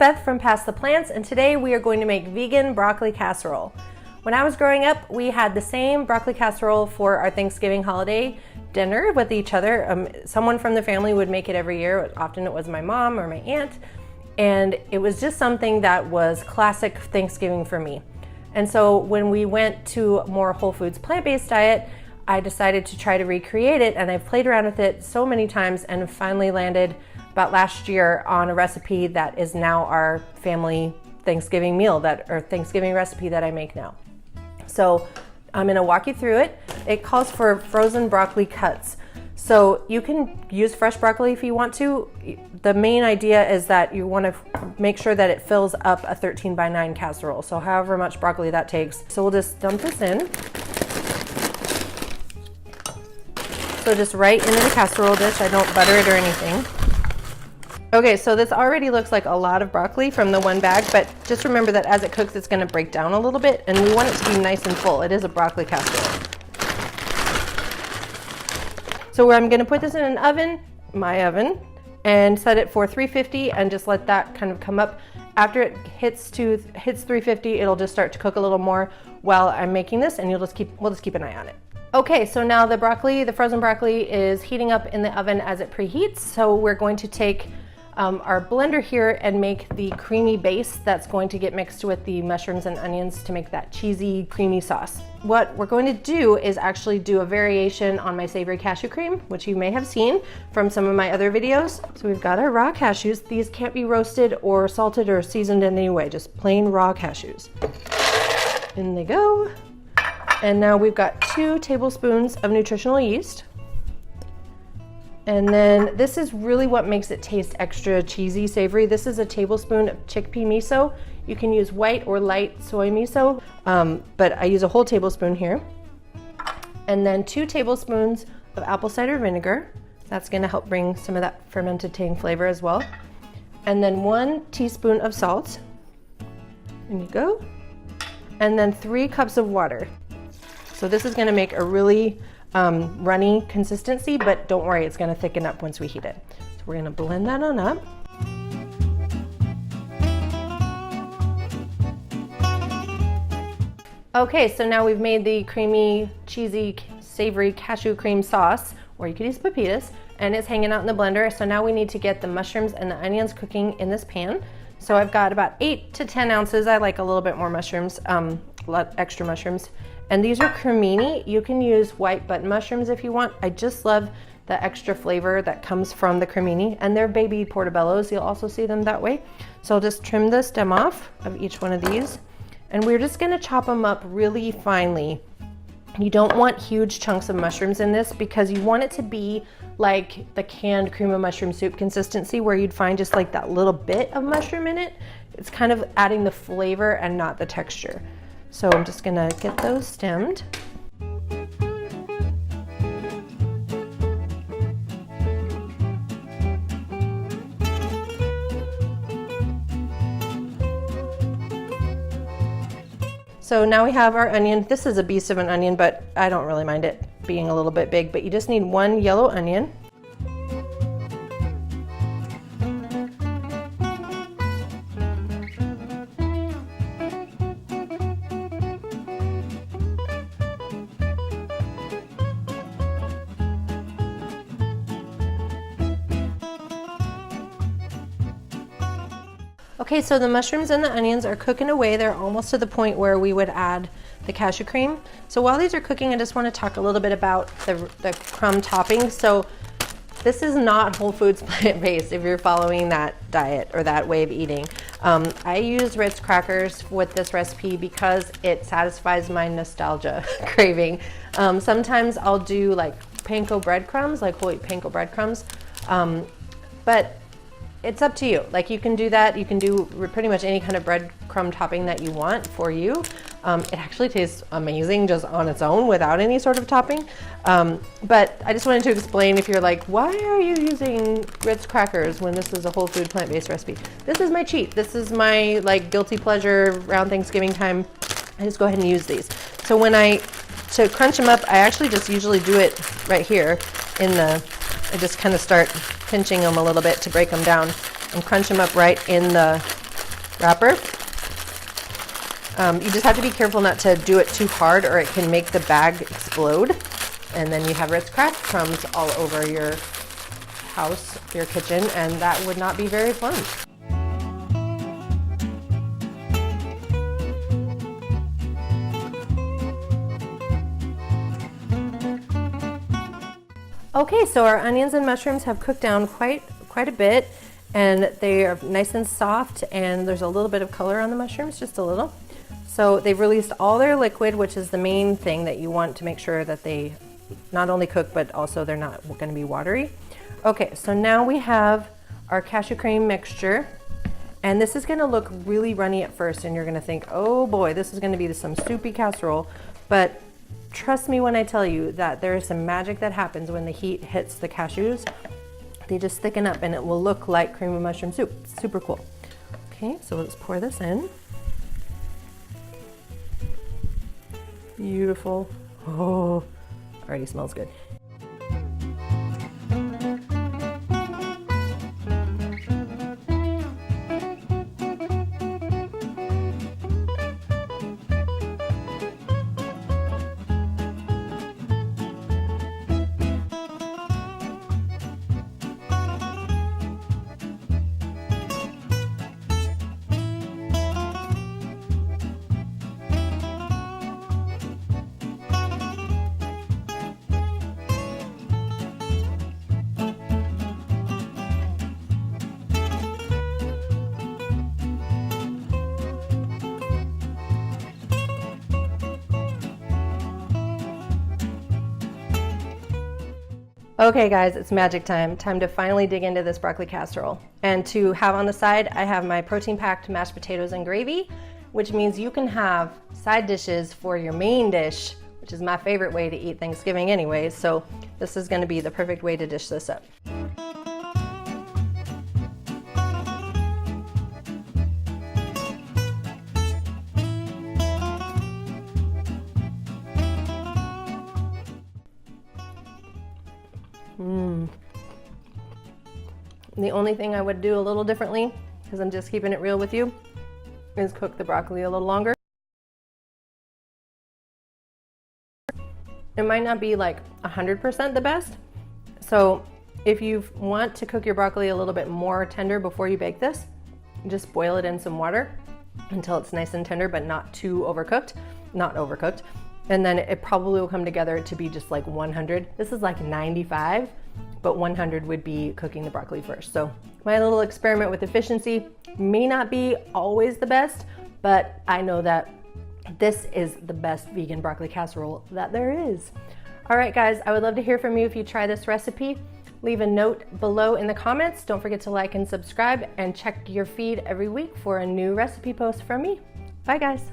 Beth from Past the Plants, and today we are going to make vegan broccoli casserole. When I was growing up, we had the same broccoli casserole for our Thanksgiving holiday dinner with each other. Someone from the family would make it every year. Often it was my mom or my aunt, and it was just something that was classic Thanksgiving for me. And so when we went to a more whole foods plant-based diet, I decided to try to recreate it, and I've played around with it so many times and finally landed about last year on a recipe that is now our family Thanksgiving meal, or Thanksgiving recipe that I make now. So I'm gonna walk you through it. It calls for frozen broccoli cuts. So you can use fresh broccoli if you want to. The main idea is that you want to make sure that it fills up a 13x9 casserole. So however much broccoli that takes. So we'll just dump this in. So just right into the casserole dish. I don't butter it or anything. Okay, so this already looks like a lot of broccoli from the one bag, but just remember that as it cooks, it's gonna break down a little bit, and we want it to be nice and full. It is a broccoli casserole. So I'm gonna put this in an oven, my oven, and set it for 350 and just let that kind of come up. After it hits 350, it'll just start to cook a little more while I'm making this, and we'll just keep an eye on it. Okay, so now the frozen broccoli is heating up in the oven as it preheats. So we're going to take our blender here and make the creamy base that's going to get mixed with the mushrooms and onions to make that cheesy, creamy sauce. What we're going to do is actually do a variation on my savory cashew cream, which you may have seen from some of my other videos. So we've got our raw cashews. These can't be roasted or salted or seasoned in any way, just plain raw cashews. In they go. And now we've got 2 tablespoons of nutritional yeast. And then this is really what makes it taste extra cheesy, savory. This is a tablespoon of chickpea miso. You can use white or light soy miso, but I use a whole tablespoon here. And then 2 tablespoons of apple cider vinegar. That's gonna help bring some of that fermented tang flavor as well. And then 1 teaspoon of salt. There you go. And then 3 cups of water. So this is gonna make a really runny consistency, but don't worry, it's gonna thicken up once we heat it. So we're gonna blend that on up. Okay, so now we've made the creamy, cheesy, savory cashew cream sauce, or you could use pepitas, and it's hanging out in the blender. So now we need to get the mushrooms and the onions cooking in this pan. So I've got about 8 to 10 ounces. I like a little bit more mushrooms, extra mushrooms. And these are cremini. You can use white button mushrooms if you want. I just love the extra flavor that comes from the cremini, and they're baby portobellos. You'll also see them that way. So I'll just trim the stem off of each one of these, and we're just gonna chop them up really finely. You don't want huge chunks of mushrooms in this because you want it to be like the canned cream of mushroom soup consistency, where you'd find just like that little bit of mushroom in it. It's kind of adding the flavor and not the texture. So I'm just gonna get those stemmed. So now we have our onion. This is a beast of an onion, but I don't really mind it being a little bit big, but you just need 1 yellow onion. Okay, so the mushrooms and the onions are cooking away. They're almost to the point where we would add the cashew cream. So while these are cooking, I just want to talk a little bit about the crumb topping. So this is not whole foods plant-based if you're following that diet or that way of eating. I use Ritz crackers with this recipe because it satisfies my nostalgia craving. Sometimes I'll do like panko breadcrumbs, like whole wheat panko breadcrumbs, but it's up to you. Like, you can do that. You can do pretty much any kind of breadcrumb topping that you want for you. It actually tastes amazing just on its own without any sort of topping. But I just wanted to explain, if you're like, why are you using Ritz crackers when this is a whole food plant-based recipe? This is my cheat. This is my like guilty pleasure around Thanksgiving time. I just go ahead and use these. So to crunch them up, I actually just usually do it right here I just kind of start pinching them a little bit to break them down and crunch them up right in the wrapper. You just have to be careful not to do it too hard or it can make the bag explode. And then you have Ritz crack crumbs all over your house, your kitchen, and that would not be very fun. Okay, so our onions and mushrooms have cooked down quite a bit, and they are nice and soft, and there's a little bit of color on the mushrooms, just a little. So they've released all their liquid, which is the main thing that you want to make sure that they not only cook, but also they're not going to be watery. Okay, so now we have our cashew cream mixture, and this is going to look really runny at first, and you're going to think, oh boy, this is going to be some soupy casserole, but trust me when I tell you that there is some magic that happens when the heat hits the cashews. They just thicken up and it will look like cream of mushroom soup. Super cool. Okay, so let's pour this in. Beautiful. Oh, already smells good. Okay guys, it's magic time. Time to finally dig into this broccoli casserole. And to have on the side, I have my protein-packed mashed potatoes and gravy, which means you can have side dishes for your main dish, which is my favorite way to eat Thanksgiving anyways. So this is gonna be the perfect way to dish this up. The only thing I would do a little differently, because I'm just keeping it real with you, is cook the broccoli a little longer. It might not be like 100% the best. So if you want to cook your broccoli a little bit more tender before you bake this, just boil it in some water until it's nice and tender, but not too overcooked, not overcooked. And then it probably will come together to be just like 100. This is like 95, but 100 would be cooking the broccoli first. So my little experiment with efficiency may not be always the best, but I know that this is the best vegan broccoli casserole that there is. All right, guys, I would love to hear from you if you try this recipe. Leave a note below in the comments. Don't forget to like and subscribe, and check your feed every week for a new recipe post from me. Bye, guys.